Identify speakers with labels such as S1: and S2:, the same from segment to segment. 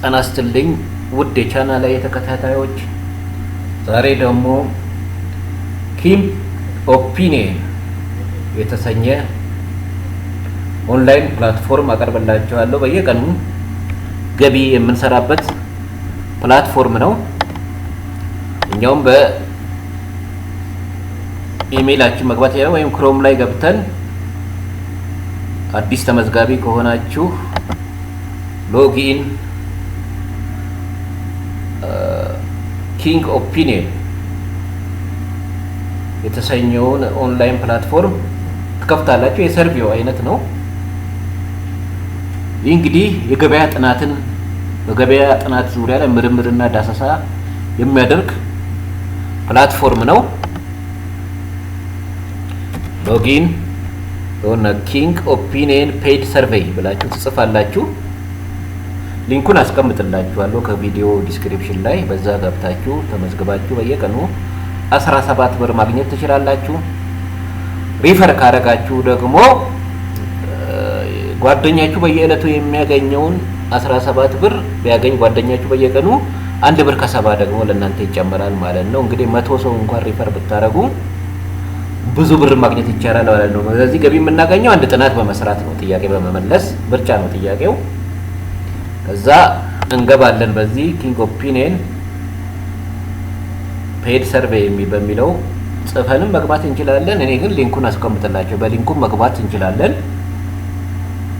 S1: ጤና ይስጥልኝ ውድ የቻናሌ ተከታታዮች፣ ዛሬ ደግሞ ኪንግ ኦፒኒየን የተሰኘ ኦንላይን ፕላትፎርም አቀርብላችኋለሁ። በየቀኑ ገቢ የምንሰራበት ፕላትፎርም ነው። እኛውም በኢሜይላችን መግባት ያለው ወይም ክሮም ላይ ገብተን አዲስ ተመዝጋቢ ከሆናችሁ ሎጊን ኪንግ ኦፒኒየን የተሰኘውን ኦንላይን ፕላትፎርም ትከፍታላችሁ። የሰርቪው አይነት ነው። ይህ እንግዲህ የገበያ ጥናትን በገበያ ጥናት ዙሪያ ላይ ምርምርና ዳሰሳ የሚያደርግ ፕላትፎርም ነው። ሎጊን ኦን ኪንግ ኦፒኒየን ፔድ ሰርቬይ ብላችሁ ትጽፋላችሁ። ሊንኩን አስቀምጥላችኋለሁ ከቪዲዮ ዲስክሪፕሽን ላይ። በዛ ገብታችሁ ተመዝግባችሁ በየቀኑ 17 ብር ማግኘት ትችላላችሁ። ሪፈር ካረጋችሁ ደግሞ ጓደኛችሁ በየዕለቱ የሚያገኘውን 17 ብር ቢያገኝ ጓደኛችሁ በየቀኑ 1 ብር ከ70 ደግሞ ለእናንተ ይጨመራል ማለት ነው። እንግዲህ 100 ሰው እንኳን ሪፈር ብታረጉ ብዙ ብር ማግኘት ይቻላል ማለት ነው። ስለዚህ ገቢ የምናገኘው አንድ ጥናት በመስራት ነው። ጥያቄ በመመለስ ብቻ ነው ጥያቄው። ከዛ እንገባለን። በዚህ ኪንግ ኦፒኒየን ፔድ ሰርቬይ በሚለው ጽፈንም መግባት እንችላለን። እኔ ግን ሊንኩን አስቀምጥላችሁ በሊንኩም መግባት እንችላለን።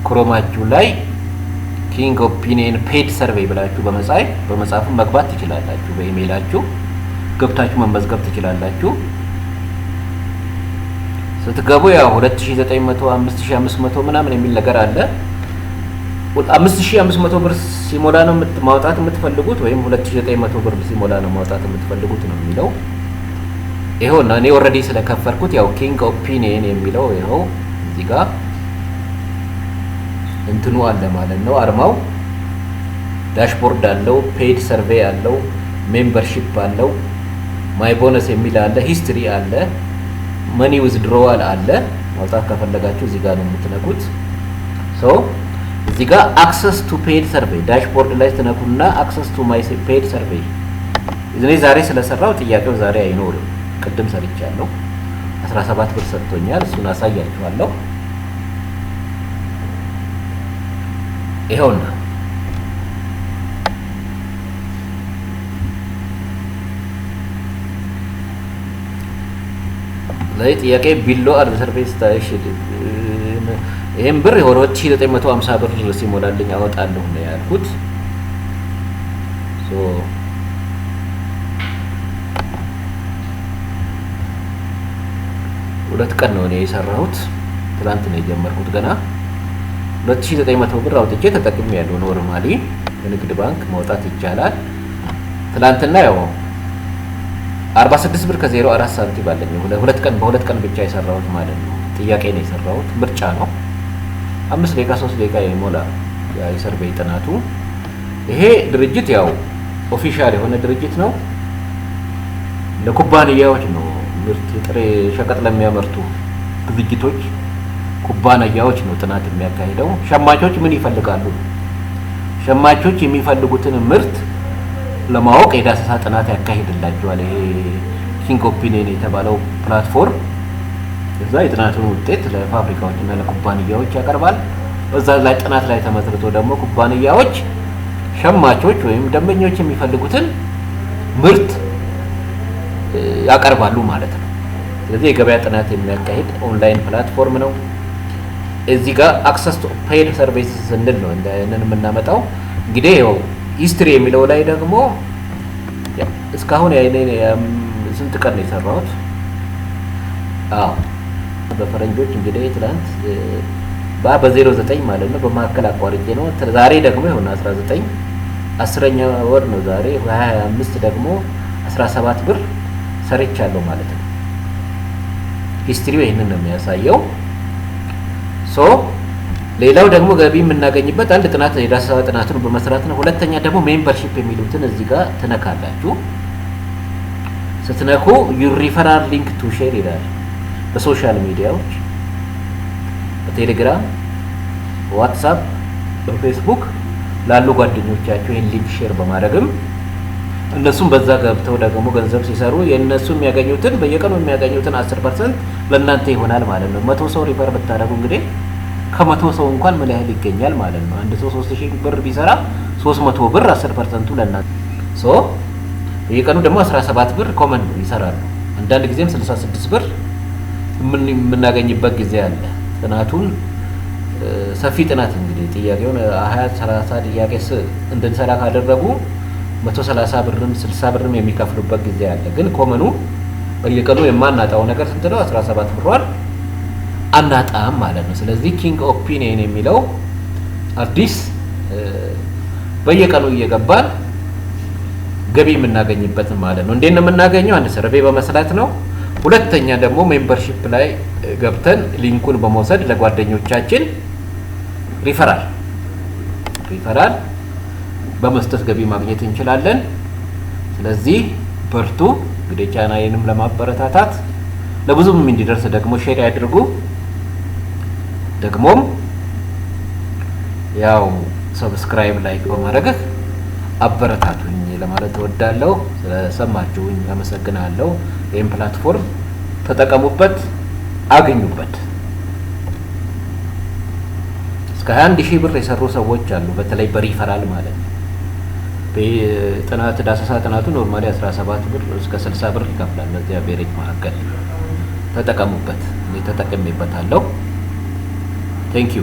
S1: ክሮማችሁ ላይ ኪንግ ኦፒኒየን ፔድ ሰርቬይ ብላችሁ በመጻፍም መግባት ትችላላችሁ። በኢሜይላችሁ ገብታችሁ መመዝገብ ትችላላችሁ። ስትገቡ ያው 2900 5500 ምናምን የሚል ነገር አለ። 5500 ብር ሲሞላ ነው ማውጣት የምትፈልጉት ወይም 2900 ብር ሲሞላ ነው ማውጣት የምትፈልጉት ነው የሚለው። ይሄው እና እኔ ኦልሬዲ ስለከፈርኩት ያው ኪንግ ኦፒኒየን የሚለው ይሄው እዚህ ጋር እንትኑ አለ ማለት ነው። አርማው ዳሽቦርድ አለው፣ ፔድ ሰርቬይ አለው፣ ሜምበርሺፕ አለው፣ ማይ ቦነስ የሚል አለ፣ ሂስትሪ አለ፣ መኒ ዊዝድሮዋል አለ። ማውጣት ከፈለጋችሁ እዚህ ጋር ነው የምትነኩት። ሶ እዚህ ጋር አክሰስ ቱ ፔድ ሰርቬይ ዳሽቦርድ ላይ ትነኩና አክሰስ ቱ ማይ ፔድ ሰርቬይ። እኔ ዛሬ ስለሰራው ጥያቄው ዛሬ አይኖርም። ቅድም ሰርቻለሁ። 17 ብር ሰጥቶኛል። እሱን አሳያችኋለሁ። ይሄውና ላይ ጥያቄ ቢሎ አር ሰርቪስ ታይሽድ ይሄን ብር 2950 ብር ሲሞላልኝ አወጣለሁ ነው ያልኩት። ሶ ሁለት ቀን ነው እኔ የሰራሁት። ትላንት ነው የጀመርኩት። ገና 2900 ብር አውጥቼ ተጠቅሜያለሁ። ኖርማሊ በንግድ ባንክ ማውጣት ይቻላል። ትላንትና ያው 46 ብር ከ04 ሳንቲም አለኝ። በሁለት ቀን ብቻ የሰራሁት ማለት ነው። ጥያቄ ነው የሰራሁት። ምርጫ ነው። 5 ደቂቃ 3 ደቂቃ የሞላ የሰርቬይ ጥናቱ። ይሄ ድርጅት ያው ኦፊሻል የሆነ ድርጅት ነው። ለኩባንያዎች ነው ምርት ጥሬ ሸቀጥ ለሚያመርቱ ድርጅቶች ኩባንያዎች ነው ጥናት የሚያካሂደው። ሸማቾች ምን ይፈልጋሉ? ሸማቾች የሚፈልጉትን ምርት ለማወቅ የዳሰሳ ጥናት ያካሂድላቸዋል። ይሄ ኪንግ ኦፒኒየን የተባለው ፕላትፎርም እዛ የጥናቱን ውጤት ለፋብሪካዎችና ለኩባንያዎች ያቀርባል። በዛ ላይ ጥናት ላይ ተመስርቶ ደግሞ ኩባንያዎች ሸማቾች ወይም ደንበኞች የሚፈልጉትን ምርት ያቀርባሉ ማለት ነው። ስለዚህ የገበያ ጥናት የሚያካሂድ ኦንላይን ፕላትፎርም ነው። እዚህ ጋር አክሰስ ቱ ፔድ ሰርቪስ ስንል ነው እንደነን የምናመጣው። እንግዲህ ያው ሂስትሪ የሚለው ላይ ደግሞ እስካሁን ስንት ቀን ነው የሰራሁት? አዎ በፈረንጆች እንግዲህ ትላንት በ09 ማለት ነው በማከል አቋርጬ ነው። ዛሬ ደግሞ ይሆነ 19 10ኛ ወር ነው ዛሬ 25 ደግሞ 17 ብር ሰርቻለሁ ማለት ነው። ሂስትሪው ይሄንን ነው የሚያሳየው። ሶ ሌላው ደግሞ ገቢ የምናገኝበት አንድ ጥናት የዳሰሳ ጥናቱን በመስራት ነው። ሁለተኛ ደግሞ ሜምበርሺፕ የሚሉትን እዚህ ጋር ትነካላችሁ። ስትነኩ ዩ ሪፈራል ሊንክ ቱ ሼር ይላል። በሶሻል ሚዲያዎች በቴሌግራም፣ ዋትስአፕ፣ በፌስቡክ ላሉ ጓደኞቻቸው ይሄን ሊንክ ሼር በማድረግም እነሱም በዛ ገብተው ደግሞ ገንዘብ ሲሰሩ የእነሱ የሚያገኙትን በየቀኑ የሚያገኙትን 10% ለእናንተ ይሆናል ማለት ነው። 100 ሰው ሪፈር ብታደርጉ እንግዲህ ከ100 ሰው እንኳን ምን ያህል ይገኛል ማለት ነው። አንድ ሰው 3000 ብር ቢሰራ 300 ብር 10%ቱ ለእናንተ በየቀኑ ደግሞ 17 ብር ኮመን ይሰራሉ። አንዳንድ ጊዜም 66 ብር የምናገኝበት ጊዜ አለ። ጥናቱን ሰፊ ጥናት እንግዲህ ጥያቄውን 20-30 ጥያቄ እንድንሰራ ካደረጉ 130 ብርም 60 ብርም የሚከፍሉበት ጊዜ አለ። ግን ኮመኑ በየቀኑ የማናጣው ነገር ስንት ነው? 17 ብሯን አናጣም ማለት ነው። ስለዚህ ኪንግ ኦፒኒየን የሚለው አዲስ በየቀኑ እየገባን ገቢ የምናገኝበት ማለት ነው። እንዴት ነው የምናገኘው? አንድ ሰርቬይ በመስራት ነው። ሁለተኛ ደግሞ ሜምበርሺፕ ላይ ገብተን ሊንኩን በመውሰድ ለጓደኞቻችን ሪፈራል በመስጠት ገቢ ማግኘት እንችላለን። ስለዚህ በርቱ። እንግዲህ ቻናሌንም ለማበረታታት ለብዙም እንዲደርስ ደግሞ ሼር ያድርጉ። ደግሞም ያው ሰብስክራይብ ላይክ በማድረግ አበረታቱኝ ለማለት እወዳለሁ። ስለሰማችሁኝ አመሰግናለሁ። ይህን ፕላትፎርም ተጠቀሙበት፣ አገኙበት። እስከ 21,000 ብር የሰሩ ሰዎች አሉ። በተለይ በሪፈራል ማለት ነው። በጥናት ዳሰሳ ጥናቱ ኖርማሊ 17 ብር እስከ 60 ብር ይከፍላል። በዚህ አቬሬጅ መካከል ተጠቀሙበት። እኔ ተጠቅሜበታለሁ። ቴንክ ዩ